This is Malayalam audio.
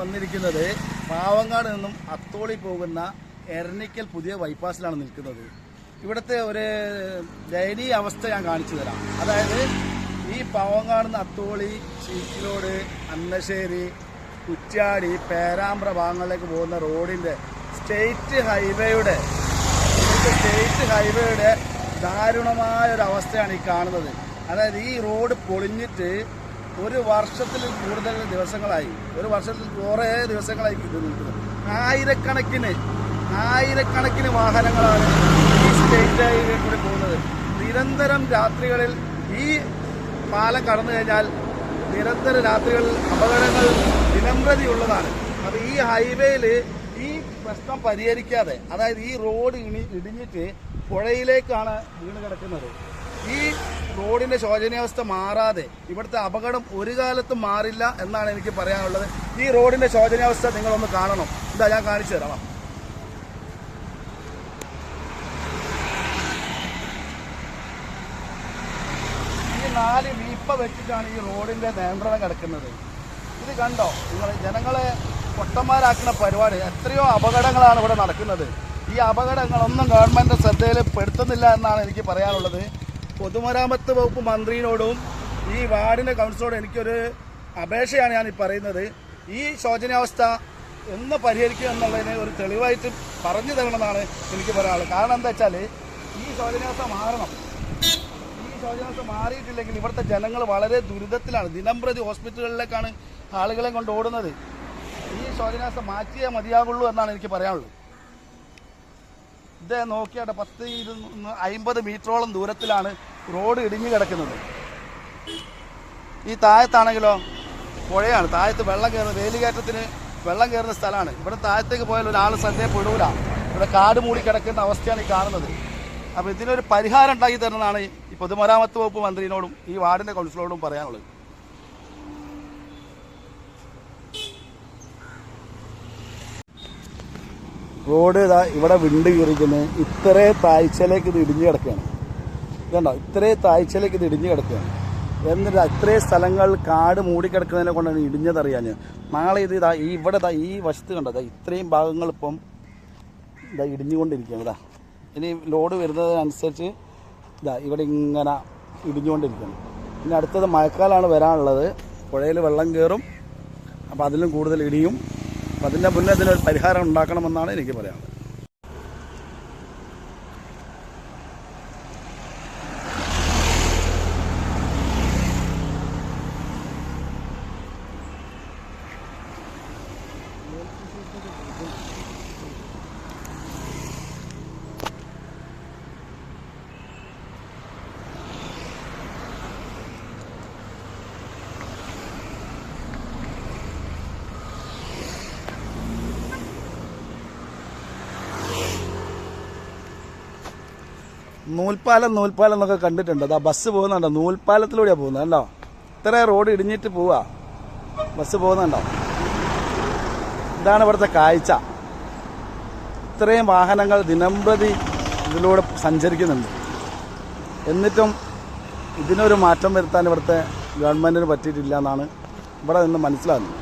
വന്നിരിക്കുന്നത് പാവങ്ങാട് നിന്നും അത്തോളി പോകുന്ന എരണിക്കൽ പുതിയ ബൈപ്പാസിലാണ് നിൽക്കുന്നത്. ഇവിടുത്തെ ഒരു ദയനീയ അവസ്ഥ ഞാൻ കാണിച്ചു തരാം. അതായത് ഈ പാവങ്ങാട് നിന്ന് അത്തോളി, ചീക്കിലോട്, അന്നശ്ശേരി, കുറ്റ്യാടി, പേരാമ്പ്ര ഭാഗങ്ങളിലേക്ക് പോകുന്ന റോഡിൻ്റെ സ്റ്റേറ്റ് ഹൈവേയുടെ ദാരുണമായ ഒരു അവസ്ഥയാണ് ഈ കാണുന്നത്. അതായത് ഈ റോഡ് പൊളിഞ്ഞിട്ട് ഒരു വർഷത്തിൽ കൂടുതൽ ദിവസങ്ങളായി, കുറേ ദിവസങ്ങളായി ഇത് നിൽക്കുന്നത്. ആയിരക്കണക്കിന് വാഹനങ്ങളാണ് ഈ സ്റ്റേറ്റ് ഹൈവേ കൂടി പോകുന്നത്. നിരന്തരം രാത്രികളിൽ ഈ പാലം കടന്നു കഴിഞ്ഞാൽ നിരന്തര രാത്രികളിൽ അപകടങ്ങൾ ദിനംപ്രതിയുള്ളതാണ്. അപ്പോൾ ഈ ഹൈവേയിൽ ഈ പ്രശ്നം പരിഹരിക്കാതെ, അതായത് ഈ റോഡ് ഇടിഞ്ഞിട്ട് പുഴയിലേക്കാണ് വീണ് കിടക്കുന്നത്. ഈ റോഡിൻ്റെ ശോചനീയാവസ്ഥ മാറാതെ ഇവിടുത്തെ അപകടം ഒരു കാലത്തും മാറില്ല എന്നാണ് എനിക്ക് പറയാനുള്ളത്. ഈ റോഡിൻ്റെ ശോചനീയാവസ്ഥ നിങ്ങളൊന്ന് കാണണം. ഇതാ ഞാൻ കാണിച്ചു തരാം. ഈ 4 വീപ്പ വെച്ചിട്ടാണ് ഈ റോഡിൻ്റെ നിയന്ത്രണം കിടക്കുന്നത്. ഇത് കണ്ടോ നിങ്ങൾ? ജനങ്ങളെ പൊട്ടന്മാരാക്കുന്ന പരിപാടി. എത്രയോ അപകടങ്ങളാണ് ഇവിടെ നടക്കുന്നത്. ഈ അപകടങ്ങളൊന്നും ഗവൺമെൻറ് ശ്രദ്ധയിൽ പെടുത്തുന്നില്ല എന്നാണ് എനിക്ക് പറയാനുള്ളത്. പൊതുമരാമത്ത് വകുപ്പ് മന്ത്രിയോടും ഈ വാർഡിൻ്റെ കൗൺസിലറോടും എനിക്കൊരു അപേക്ഷയാണ് ഞാൻ ഈ പറയുന്നത്. ഈ ശോചനീയാവസ്ഥ എന്ന് പരിഹരിക്കുക എന്നുള്ളതിന് ഒരു തെളിവായിട്ട് പറഞ്ഞു തരണമെന്നാണ് എനിക്ക് പറയാനുള്ളത്. കാരണം എന്താ വെച്ചാൽ ഈ ശോചനീയാവസ്ഥ മാറണം. ഈ ശോചനീയാവസ്ഥ മാറിയിട്ടില്ലെങ്കിൽ ഇവിടുത്തെ ജനങ്ങൾ വളരെ ദുരിതത്തിലാണ്. ദിനംപ്രതി ഹോസ്പിറ്റലുകളിലേക്കാണ് ആളുകളെ കൊണ്ട് ഓടുന്നത്. ഈ ശോചനീയാവസ്ഥ മാറ്റിയേ മതിയാകുള്ളൂ എന്നാണ് എനിക്ക് പറയാനുള്ളത്. ഇത് നോക്കിയാട്ടെ, 50 മീറ്ററോളം ദൂരത്തിലാണ് റോഡ് ഇടിഞ്ഞു കിടക്കുന്നത്. ഈ താഴത്താണെങ്കിലോ പുഴയാണ്. താഴത്ത് വെള്ളം കയറുന്നത്, വേലികയറ്റത്തിന് വെള്ളം കയറുന്ന സ്ഥലമാണ്. ഇവിടെ താഴത്തേക്ക് പോയാൽ ഒരാൾ ശ്രദ്ധയപ്പെടൂല. ഇവിടെ കാട് മൂടി കിടക്കുന്ന അവസ്ഥയാണ് ഈ കാണുന്നത്. അപ്പോൾ ഇതിനൊരു പരിഹാരം ഉണ്ടാക്കി തരുന്നതാണ് ഈ പൊതുമരാമത്ത് വകുപ്പ് മന്ത്രിയോടും ഈ വാർഡിൻ്റെ കൗൺസിലറോടും പറയാനുള്ളത്. റോഡ് ഇതാ ഇവിടെ വിണ്ട് കീറിക്കുന്നത്. ഇത്രേ താഴ്ചയിലേക്ക് ഇത് ഇടിഞ്ഞു കിടക്കുകയാണ്. ഇതുണ്ടോ? ഇത്രേ താഴ്ചയിലേക്ക് ഇത് ഇടിഞ്ഞു കിടക്കുകയാണ്. എന്നിട്ട് ഇത്രയും സ്ഥലങ്ങൾ കാട് മൂടിക്കിടക്കുന്നതിനെ കൊണ്ടാണ് ഇടിഞ്ഞതറിയാൻ. നാളെ ഇത് ഇവിടെ ഈ വശത്ത് കണ്ടോ, ഇത്രയും ഭാഗങ്ങൾ ഇപ്പം ഇടിഞ്ഞുകൊണ്ടിരിക്കുകയാണ്. ഇനി ലോഡ് വരുന്നതിനനുസരിച്ച് ഇവിടെ ഇങ്ങനെ ഇടിഞ്ഞുകൊണ്ടിരിക്കുകയാണ്. പിന്നെ അടുത്തത് മഴക്കാലമാണ് വരാനുള്ളത്. പുഴയിൽ വെള്ളം കയറും. അപ്പോൾ അതിലും കൂടുതൽ ഇടിയും. അപ്പം അതിൻ്റെ മുന്നേ ഇതിനൊരു പരിഹാരം ഉണ്ടാക്കണമെന്നാണ് എനിക്ക് പറയാനുള്ളത്. നൂൽപ്പാലം എന്നൊക്കെ കണ്ടിട്ടുണ്ട്. അതാ ബസ് പോകുന്നുണ്ടോ? നൂൽപ്പാലത്തിലൂടെയാണ് പോകുന്നത്. കണ്ടോ? ഇത്ര റോഡ് ഇടിഞ്ഞിട്ട് പോവാ ബസ് പോകുന്നുണ്ടോ? ഇതാണ് ഇവിടുത്തെ കാഴ്ച. ഇത്രയും വാഹനങ്ങൾ ദിനംപ്രതി ഇതിലൂടെ സഞ്ചരിക്കുന്നുണ്ട്. എന്നിട്ടും ഇതിനൊരു മാറ്റം വരുത്താൻ ഇവിടുത്തെ ഗവൺമെൻറ്റിന് പറ്റിയിട്ടില്ല എന്നാണ് ഇവിടെ നിന്ന് മനസ്സിലാകുന്നത്.